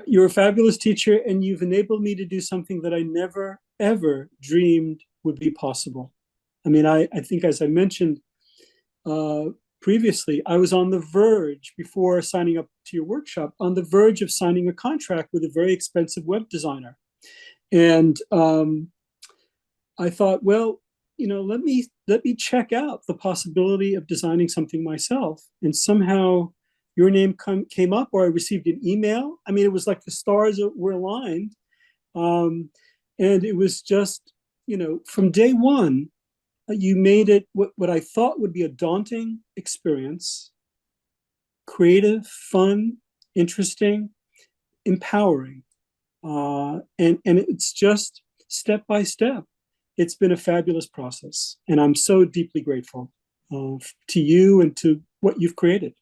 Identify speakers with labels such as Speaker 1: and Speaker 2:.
Speaker 1: You're a fabulous teacher, and you've enabled me to do something that I never, ever dreamed would be possible. I mean, I think, as I mentioned uh, previously, I was on the verge, before signing up to your workshop, on the verge of signing a contract with a very expensive web designer. And I thought, well, let me check out the possibility of designing something myself. And somehow your name came up, or I received an email. I mean, it was like the stars were aligned. Um, and it was just, from day one, you made it what I thought would be a daunting experience, creative, fun, interesting, empowering. And it's just step by step. It's been a fabulous process, and I'm so deeply grateful to you and to what you've created.